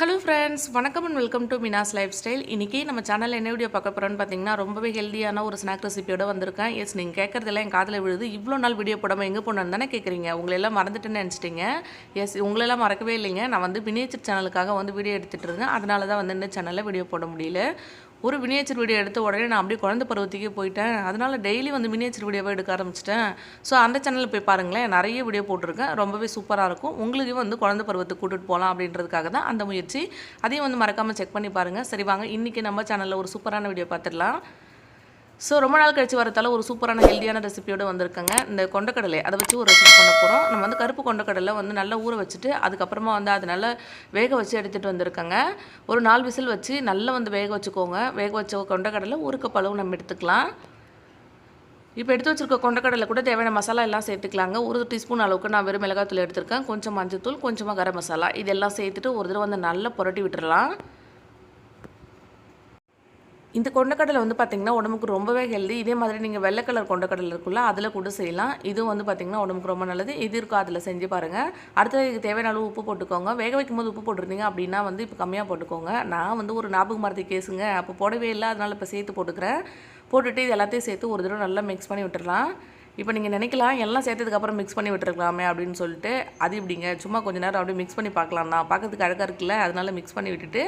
Hello friends, வணக்கம் and welcome to Meenas lifestyle. இன்னைக்கு நம்ம சேனல்ல என்ன வீடியோ பார்க்க போறோம்னு பாத்தீங்கன்னா ரொம்பவே ஹெல்தியான ஒரு ஸ்நாக் ரெசிபியோட வந்திருக்கேன். எஸ் நீங்க கேக்குறதெல்லாம் என் காதுல விழுது. இவ்ளோ நாள் வீடியோ போடாம எங்க போனேன்னு தானே கேக்குறீங்க. உங்களை எல்லாம் மறந்துட்டேன்னு நினைச்சிட்டீங்க. எஸ் உங்களை எல்லாம் மறக்கவே இல்லைங்க. நான் வந்து மினியேச்சர் சேனலுக்காக வந்து வீடியோ எடுத்துட்டு இருந்தேன். அதனால தான் வந்து இந்த சேனல்ல வீடியோ போட முடியல. ஒரு மினியேச்சர் வீடியோ எடுத்த உடனே நான் அப்படியே குழந்தை பருவத்துக்கே போயிட்டேன். அதனால டெய்லி வந்து மினியேச்சர் வீடியோவை எடுக்க ஆரம்பிச்சிட்டேன். ஸோ அந்த சேனலில் போய் பாருங்களேன், நிறைய வீடியோ போட்டிருக்கேன். ரொம்பவே சூப்பராக இருக்கும். உங்களுக்கு வந்து குழந்தை பருவத்துக்கு கூட்டிட்டு போகலாம் அப்படின்றதுக்காக தான் அந்த முயற்சி. அதையும் வந்து மறக்காமல் செக் பண்ணி பாருங்கள். சரி வாங்க, இன்றைக்கி நம்ம சேனலில் ஒரு சூப்பரான வீடியோ பார்த்துடலாம். ஸோ ரொம்ப நாள் கழிச்சு வரதால ஒரு சூப்பரான ஹெல்தியான ரெசிபியோடு வந்திருக்கேங்க. இந்த கொண்டக்கடலை அதை வச்சு ஒரு ரெசிபி பண்ண போகிறோம். நம்ம வந்து கருப்பு கொண்டக்கடலை வந்து நல்லா ஊற வச்சுட்டு அதுக்கப்புறமா வந்து அது நல்லா வேக வச்சு எடுத்துகிட்டு வந்திருக்கேங்க. ஒரு 4 விசில் வச்சு நல்லா வந்து வேக வச்சுக்கோங்க. வேக வச்ச கொண்டக்கடலை 1 கப் அளவு நம்ம எடுத்துக்கலாம். இப்போ எடுத்து வச்சுருக்க கொண்டக்கடலை கூட தேவையான மசாலா எல்லாம் சேர்த்துக்கலாங்க. 1 டீஸ்பூன் அளவுக்கு நான் வெறும் மிளகாத்தூள் எடுத்திருக்கேன். கொஞ்சம் மஞ்சத்தூள், கொஞ்சமாக கரம் மசாலா இதெல்லாம் சேர்த்துட்டு ஒரு தடவை வந்து நல்லா புரட்டி விட்டுறலாம். இந்த கொண்டக்கடலை வந்து பார்த்திங்கன்னா உடம்புக்கு ரொம்பவே ஹெல்தி. இதே மாதிரி நீங்கள் வெள்ளை கலர் கொண்டக்கடலை இருக்குல்ல அதில் கூட செய்யலாம். இதுவும் வந்து பார்த்திங்கன்னா உடம்புக்கு ரொம்ப நல்லது. இது இருக்கும் அதில் செஞ்சு பாருங்கள். அடுத்தது இதுக்கு தேவையான அளவு உப்பு போட்டுக்கோங்க. வேக வைக்கும் போது உப்பு போட்டிருந்தீங்க அப்படின்னா வந்து இப்போ கம்மியாக போட்டுக்கோங்க. நான் வந்து ஒரு ஞாபக மரத்தை கேஸுங்க அப்போ போடவே இல்லை, அதனால் இப்போ சேர்த்து போட்டுக்கிறேன். போட்டுட்டு இது எல்லாத்தையும் சேர்த்து ஒரு தடவை நல்லா மிக்ஸ் பண்ணி விட்டுடலாம். இப்போ நீங்கள் நினைக்கலாம் எல்லாம் சேர்த்ததுக்கப்புறம் மிக்ஸ் பண்ணி விட்டுருக்கலாமே அப்படின்னு சொல்லிட்டு, அது இப்படிங்க சும்மா கொஞ்சம் நேரம் அப்படியே மிக்ஸ் பண்ணி பார்க்கலாம் தான், பார்க்கறதுக்கு அழகாக இருக்குல்ல, அதனால மிக்ஸ் பண்ணி விட்டுட்டு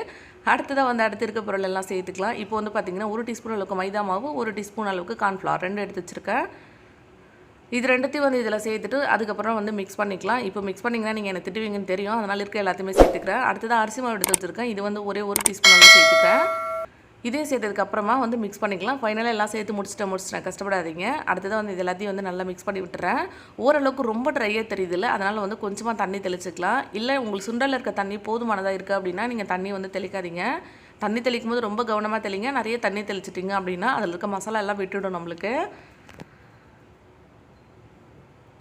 அடுத்ததாக வந்து அடுத்து இருக்க பொருள் எல்லாம் சேர்த்துக்கலாம். இப்போ வந்து பார்த்திங்கன்னா 1 டீஸ்பூன் அளவுக்கு மைதா மாவு, 1 டீஸ்பூன் அளவுக்கு கார்ன்ஃப்ளவர் 2 எடுத்து வச்சுருக்கேன். இது ரெண்டுத்தையும் வந்து இதில் சேர்த்துட்டு அதுக்கப்புறம் வந்து மிக்ஸ் பண்ணிக்கலாம். இப்போ மிக்ஸ் பண்ணிங்கன்னா நீங்கள் எனக்கு திட்டுவீங்கன்னு தெரியும், அதனால் இருக்க எல்லாத்தையுமே சேர்த்துக்கிறேன். அடுத்ததாக அரிசி மாவு எடுத்து வச்சுருக்கேன். இது வந்து ஒரே 1 டீஸ்பூன் அளவு சேர்த்துக்கிறேன். இதே சேர்த்ததுக்கப்புறமா வந்து மிக்ஸ் பண்ணிக்கலாம். ஃபைனலாக எல்லாம் சேர்த்து முடிச்சிட்டேன், கஷ்டப்படாதீங்க. அடுத்ததாக வந்து இது எல்லாத்தையும் வந்து நல்லா மிக்ஸ் பண்ணி விட்டுறேன். ஓரளவுக்கு ரொம்ப ட்ரையாக தெரியுதுல்ல, அதனால் வந்து கொஞ்சமாக தண்ணி தெளிச்சிக்கலாம். இல்லை உங்களுக்கு சுண்டலில் இருக்க தண்ணி போதுமானதாக இருக்குது அப்படின்னா நீங்கள் தண்ணி வந்து தெளிக்காதீங்க. தண்ணி தெளிக்கும் போது ரொம்ப கவனமாக தெளிங்க. நிறைய தண்ணி தெளிச்சிட்டிங்க அப்படின்னா அதில் இருக்க மசாலா எல்லாம் விட்டுடும் நம்மளுக்கு.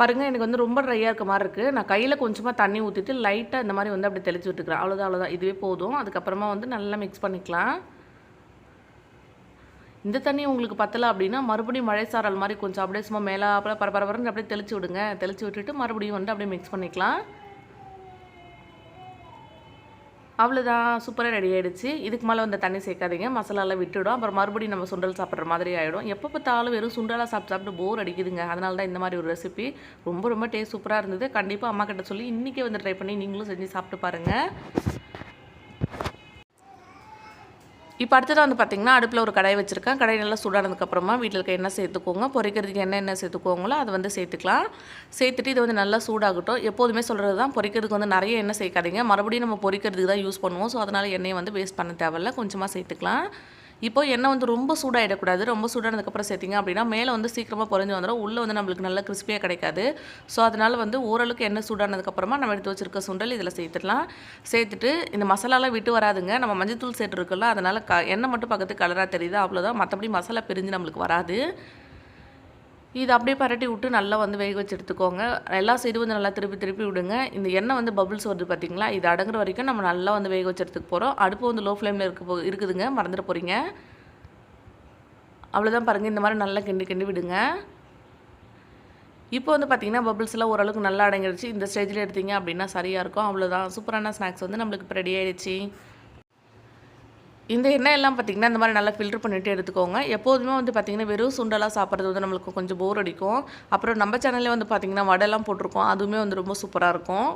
பாருங்கள், எனக்கு வந்து ரொம்ப ட்ரையாக இருக்க மாதிரி இருக்குது. நான் கையில் கொஞ்சமாக தண்ணி ஊற்றிட்டு லைட்டாக இந்த மாதிரி வந்து அப்படி தெளிச்சு விட்டுக்கிறேன். அவ்வளோதான், இதுவே போதும். அதுக்கப்புறமா வந்து நல்லா மிக்ஸ் பண்ணிக்கலாம். இந்த தண்ணி உங்களுக்கு பத்தலை அப்படின்னா மறுபடியும் மழை சாரல் மாதிரி கொஞ்சம் அப்படியே சும்மா மேலாப்பில் பரபரன்னு அப்படியே தெளிச்சு விடுங்க. தெளிச்சு விட்டுட்டு மறுபடியும் வந்து அப்படியே மிக்ஸ் பண்ணிக்கலாம். அவ்வளோதான், சூப்பராக ரெடி ஆகிடுச்சு. இதுக்கு மேலே வந்து தண்ணி சேர்க்காதீங்க, மசாலாலாம் விட்டுடும். அப்புறம் மறுபடியும் நம்ம சுண்டல் சாப்பிட்ற மாதிரி ஆகிடும். எப்போ பார்த்தாலும் வெறும் சுண்டலாக சாப்பிட்டு போர் அடிக்குதுங்க. அதனால தான் இந்த மாதிரி ஒரு ரெசிபி ரொம்ப டேஸ்ட் சூப்பராக இருந்தது. கண்டிப்பாக அம்மா கிட்ட சொல்லி இன்றைக்கே வந்து ட்ரை பண்ணி நீங்களும் செஞ்சு சாப்பிட்டு பாருங்கள். இப்போ அடுத்ததாக வந்து பார்த்திங்கன்னா அடுப்பில் ஒரு கடாய் வச்சுருக்கேன். கடாய் நல்லா சூடானதுக்கப்புறமா வீட்டில் இருக்க எண்ணெய் சேர்த்துக்கோங்க. பொரிக்கிறதுக்கு என்ன சேர்த்துக்கோங்களோ அதை வந்து சேர்த்துக்கலாம். சேர்த்துட்டு இது வந்து நல்லா சூடாகட்டும். எப்போதுமே சொல்கிறது தான், பொரிக்கிறதுக்கு வந்து நிறைய எண்ணெய் சேர்க்காதீங்க. மறுபடியும் நம்ம பொரிக்கிறதுக்கு தான் யூஸ் பண்ணுவோம். ஸோ அதனால் எண்ணெயை வந்து வேஸ்ட் பண்ண தேவையில்ல, கொஞ்சமாக சேர்த்துக்கலாம். இப்போ எண்ணெய் வந்து ரொம்ப சூடாகிடக்கூடாது. ரொம்ப சூடானதுக்கப்புறம் சேர்த்திங்க அப்படின்னா மேலே வந்து சீக்கிரமாக பொரிஞ்சு வந்துடும், உள்ளே வந்து நம்மளுக்கு நல்லா கிறிஸ்பியாக கிடைக்காது. ஸோ அதனால் வந்து ஓரளவுக்கு எண்ணெய் சூடானதுக்கப்புறமா நம்ம எடுத்து வச்சுருக்க சுண்டல் இதில் சேர்த்துடலாம். சேர்த்துட்டு இந்த மசாலாலாம் விட்டு வராதுங்க. நம்ம மஞ்சத்தூள் சேர்த்துருக்கோம்ல, அதனால் எண்ணெய் மட்டும் பக்கத்துக்கு கலராக தெரியுது, அவ்வளோதான். மற்றபடி மசாலா பிரிஞ்சு நம்மளுக்கு வராது. இது அப்படியே பரட்டி விட்டு நல்லா வந்து வேக வச்சு எடுத்துக்கோங்க. எல்லா சைடும் வந்து நல்லா திருப்பி விடுங்க. இந்த எண்ணெய் வந்து பபுள்ஸ் வருது பார்த்தீங்களா, இது அடங்குற வரைக்கும் நம்ம நல்லா வந்து வேக வச்சு எடுத்துக்க போகிறோம். அடுப்பு வந்து லோ ஃப்ளேமில் இருக்குதுங்க, மறந்துட போகிறீங்க. அவ்வளோதான், பாருங்கள், இந்த மாதிரி நல்லா கிண்டி விடுங்க. இப்போ வந்து பார்த்திங்கன்னா பபுள்ஸ்லாம் ஓரளவுக்கு நல்லா அடங்கிடுச்சு. இந்த ஸ்டேஜில் எடுத்தீங்க அப்படின்னா சரியாக இருக்கும். அவ்வளோதான், சூப்பரான ஸ்நாக்ஸ் வந்து நம்மளுக்கு இப்போ ரெடி ஆகிடுச்சு. இந்த எண்ணெய் எல்லாம் பார்த்திங்கன்னா இந்த மாதிரி நல்லா ஃபில்டர் பண்ணிவிட்டு எடுத்துக்கோங்க. எப்போதுமே வந்து பார்த்திங்கன்னா வெறும் சுண்டலாக சாப்பிட்றது வந்து நம்மளுக்கு கொஞ்சம் போர் அடிக்கும். அப்புறம் நம்ம சேனல்லே வந்து பார்த்திங்கன்னா வடைலாம் போட்டிருக்கோம், அதுவுமே வந்து ரொம்ப சூப்பராக இருக்கும்.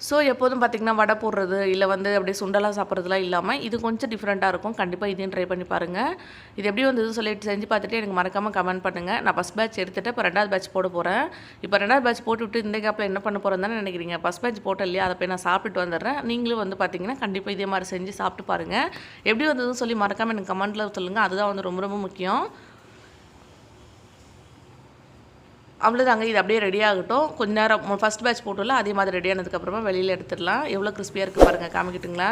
ஸோ எப்போதும் பார்த்திங்கன்னா வடை போடுறது இல்லை வந்து அப்படியே சுண்டலாக சாப்பிட்றதுலாம் இல்லாமல் இது கொஞ்சம் டிஃப்ரெண்ட்டாக இருக்கும். கண்டிப்பாக இதையும் ட்ரை பண்ணி பாருங்கள். இது எப்படி வந்ததுன்னு சொல்லிட்டு செஞ்சு பார்த்துட்டு எனக்கு மறக்காமல் கமெண்ட் பண்ணுங்கள். நான் ஃபஸ்ட் பேட்ச் எடுத்துகிட்டு இப்போ 2வது பேட்ச் போட போகிறேன். இப்போ 2வது பேட்ச் போட்டுவிட்டு இந்த கேப்பில் என்ன பண்ண போகிறேன்னு தானே நினைக்கிறீங்க. ஃபஸ்ட் பேட்ச் போட்டேன் இல்லையா, அதை போய் நான் சாப்பிட்டுட்டு வந்துடுறேன். நீங்களும் வந்து பார்த்திங்கன்னா கண்டிப்பாக இதே மாதிரி செஞ்சு சாப்பிட்டு பாருங்கள். எப்படி வந்ததுன்னு சொல்லி மறக்காமல் எனக்கு கமெண்ட்டில் சொல்லுங்கள். அதுதான் வந்து ரொம்ப முக்கியம். அவ்வளோதாங்க, இது அப்படியே ரெடி ஆகட்டும். கொஞ்ச நேரம் ஃபஸ்ட் பேட்ச் போட்டோம்ல அதே மாதிரி ரெடி ஆனதுக்கப்புறமா வெளியில் எடுத்துடலாம். எவ்வளோ கிறிஸ்பியாக இருக்குது பாருங்கள், காமிக்கிட்டுங்களா?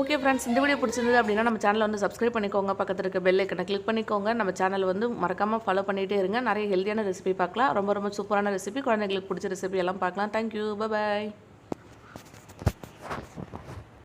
ஓகே ஃப்ரெண்ட்ஸ், இந்த வீடியோ பிடிச்சிருந்தது அப்படின்னா நம்ம சேனலை வந்து சப்ஸ்கிரைப் பண்ணிக்கோங்க. பக்கத்தில் இருக்க பெல் ஐக்கனை கிளிக் பண்ணிக்கோங்க. நம்ம சேனல் வந்து மறக்காமல் ஃபாலோ பண்ணிகிட்டே இருங்க. நிறைய ஹெல்த்தியான ரெசிபி பார்க்கலாம். ரொம்ப சூப்பரான ரெசிபி, குழந்தைங்களுக்கு பிடிச்ச ரெசிபி எல்லாம் பார்க்கலாம். Thank you, by.